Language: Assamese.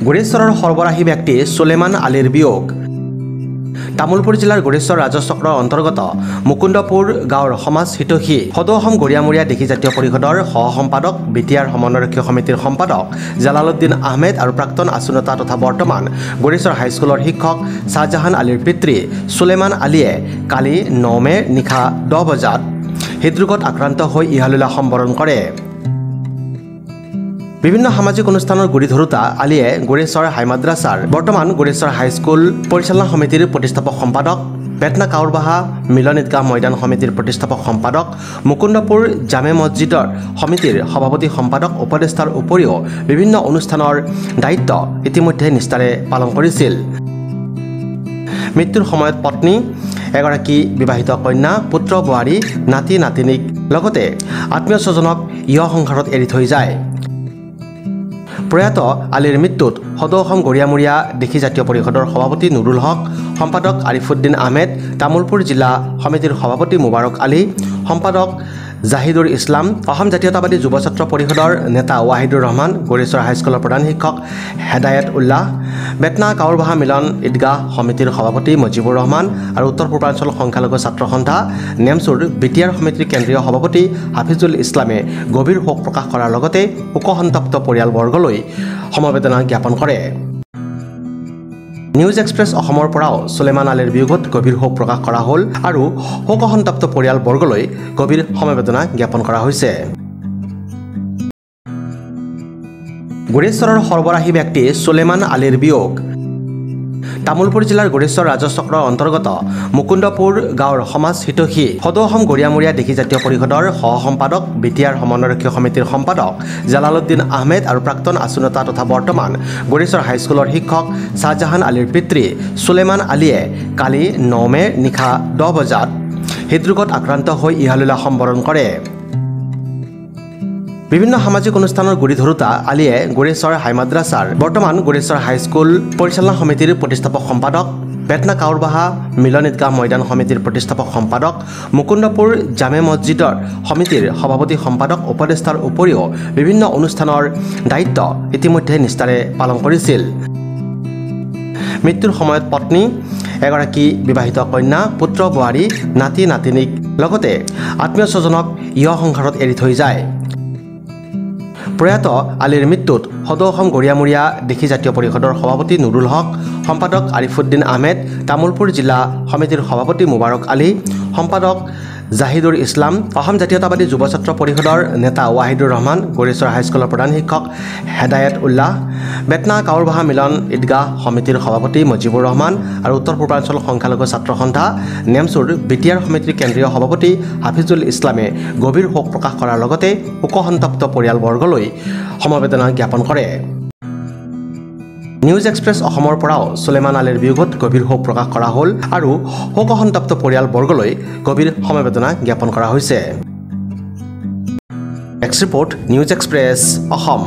গুৰেশ্বৰৰ সৰ্বৰাহী ব্যক্তি সুলেমান আলীৰ বিয়োগ। তামুলপুৰ জিলাৰ গুৰেশ্বৰ ৰাজচক্ৰৰ অন্তৰ্গত মুকুন্দপুৰ গাঁৱৰ সমাজ হিতৈষী সদৌ অসম গৰিয়ামূৰীয়া দিখি জাতীয় পৰিষদৰ সহ সম্পাদক বিটিআৰ সমন্বয়ৰক্ষী সমিতিৰ সম্পাদক জালালুদ্দিন আহমেদ আৰু প্ৰাক্তন আছুনতা তথা বৰ্তমান গুৰেশ্বৰ হাইস্কুলৰ শিক্ষক শ্বাহজাহান আলীৰ পিতৃ সুলেমান আলীয়ে কালি 9 মে নিশা 10 বজাত হৃদৰোগত আক্ৰান্ত হৈ ইহলীলা সম্বৰণ কৰে। বিভিন্ন সামাজিক অনুষ্ঠানৰ গুৰি ধৰোঁতা আলীয়ে গুৰেশ্বৰ হাই মাদ্ৰাছাৰ বৰ্তমান গুৰেশ্বৰ হাইস্কুল পৰিচালনা সমিতিৰ প্ৰতিষ্ঠাপক সম্পাদক, পেটনা কাউৰবাহা মিলন ঈদগাহ ময়দান সমিতিৰ প্ৰতিষ্ঠাপক সম্পাদক, মুকুন্দপুৰ জামে মছজিদৰ সমিতিৰ সভাপতি সম্পাদক উপদেষ্টাৰ উপৰিও বিভিন্ন অনুষ্ঠানৰ দায়িত্ব ইতিমধ্যে নিষ্ঠাৰে পালন কৰিছিল। মৃত্যুৰ সময়ত পত্নী, এগৰাকী বিবাহিত কন্যা, পুত্ৰ বোৱাৰী, নাতি নাতিনীক লগতে আত্মীয় স্বজনক ইহ সংসাৰত এৰি থৈ যায়। প্ৰয়াত আলীৰ মৃত্যুত সদৌ অসম গৰিয়ামূৰীয়া দিখি জাতীয় পৰিষদৰ সভাপতি নুৰুল হক, সম্পাদক আৰিফুদ্দিন আহমেদ, তামুলপুৰ জিলা সমিতিৰ সভাপতি মুবাৰক আলী, সম্পাদক জাহিদুৰ ইছলাম, অসম জাতীয়তাবাদী যুৱ ছাত্ৰ পৰিষদৰ নেতা ৱাহিদুৰ ৰহমান, গুৰেশ্বৰ হাইস্কুলৰ প্ৰধান শিক্ষক হেদায়ত উল্লাহ, বেটনা কাউৰবাহা মিলন ঈদগাহ সমিতিৰ সভাপতি মজিবুৰ ৰহমান আৰু উত্তৰ পূৰ্বাঞ্চল সংখ্যালঘু ছাত্ৰ সন্থা নেমচুৰ বিটিআৰ সমিতিৰ কেন্দ্ৰীয় সভাপতি হাফিজুল ইছলামে গভীৰ শোক প্ৰকাশ কৰাৰ লগতে শোকসন্তপ্ত পৰিয়ালবৰ্গলৈ সমবেদনা জ্ঞাপন কৰে। নিউজ এক্সপ্ৰেছ অসমৰ পৰাও সুলেমান আলীৰ বিয়োগত গভীৰ শোক প্ৰকাশ কৰা হ'ল আৰু শোকসন্তপ্ত পৰিয়ালবৰ্গলৈ গভীৰ সমবেদনা জ্ঞাপন কৰা হৈছে। গুৰেশ্বৰৰ সৰ্বৰাহী ব্যক্তি সুলেমান আলীৰ বিয়োগ। তামুলপুৰ জিলাৰ গুৰেশ্বৰ ৰাজচক্ৰৰ অন্তৰ্গত মুকুন্দপুৰ গাঁৱৰ সমাজ হিতৈষী সদৌ অসম গৰিয়ামূৰীয়া দিখি জাতীয় পৰিষদৰ সহ সম্পাদক বিটিআৰ সমন্বয়ৰক্ষী সমিতিৰ সম্পাদক জালালুদ্দিন আহমেদ আৰু প্ৰাক্তন আছুনতা তথা বৰ্তমান গুৰেশ্বৰ হাইস্কুলৰ শিক্ষক শ্বাহজাহান আলীৰ পিতৃ সুলেমান আলীয়ে কালি 9 মে নিশা 10 বজাত হৃদৰোগত আক্ৰান্ত হৈ ইহলীলা সম্বৰণ কৰে। বিভিন্ন সামাজিক অনুষ্ঠানৰ গুৰি ধৰোঁতা আলীয়ে গুৰেশ্বৰ হাই মাদ্ৰাছাৰ বৰ্তমান গুৰেশ্বৰ হাইস্কুল পৰিচালনা সমিতিৰ প্ৰতিষ্ঠাপক সম্পাদক, পেটনা কাউৰবাহা মিলন ঈদগাহ ময়দান সমিতিৰ প্ৰতিষ্ঠাপক সম্পাদক, মুকুন্দপুৰ জামে মছজিদৰ সমিতিৰ সভাপতি সম্পাদক উপদেষ্টাৰ উপৰিও বিভিন্ন অনুষ্ঠানৰ দায়িত্ব ইতিমধ্যে নিষ্ঠাৰে পালন কৰিছিল। মৃত্যুৰ সময়ত পত্নী, এগৰাকী বিবাহিত কন্যা, পুত্ৰ বোৱাৰী, নাতি নাতিনীক লগতে আত্মীয় স্বজনক ইহ সংসাৰত এৰি থৈ যায়। প্ৰয়াত আলীৰ মৃত্যুত সদৌ অসম গৰিয়ামূৰীয়া দিখি জাতীয় পৰিষদৰ সভাপতি নুৰুল হক, সম্পাদক আৰিফুদ্দিন আহমেদ, তামুলপুৰ জিলা সমিতিৰ সভাপতি মুবাৰক আলী, সম্পাদক জাহিদুৰ ইছলাম, অসম জাতীয়তাবাদী যুৱ ছাত্ৰ পৰিষদৰ নেতা ৱাহিদুৰ ৰহমান, গুৰেশ্বৰ হাইস্কুলৰ প্ৰধান শিক্ষক হেদায়ত উল্লাহ, বেটনা কাউৰবাহা মিলন ঈদগাহ সমিতিৰ সভাপতি মজিবুৰ ৰহমান আৰু উত্তৰ পূৰ্বাঞ্চল সংখ্যালঘু ছাত্ৰ সন্থা নেমচুৰ বিটিআৰ সমিতিৰ কেন্দ্ৰীয় সভাপতি হাফিজুল ইছলামে গভীৰ শোক প্ৰকাশ কৰাৰ লগতে শোকসন্তপ্ত পৰিয়ালবৰ্গলৈ সমবেদনা জ্ঞাপন কৰে। নিউজ এক্সপ্ৰেছ অসমৰ পৰাও সুলেমান আলীৰ বিয়োগত গভীৰ শোক প্ৰকাশ কৰা হ'ল আৰু শোকসন্তপ্ত পৰিয়ালবৰ্গলৈ গভীৰ সমবেদনা জ্ঞাপন কৰা হৈছে। X report, news express Assam.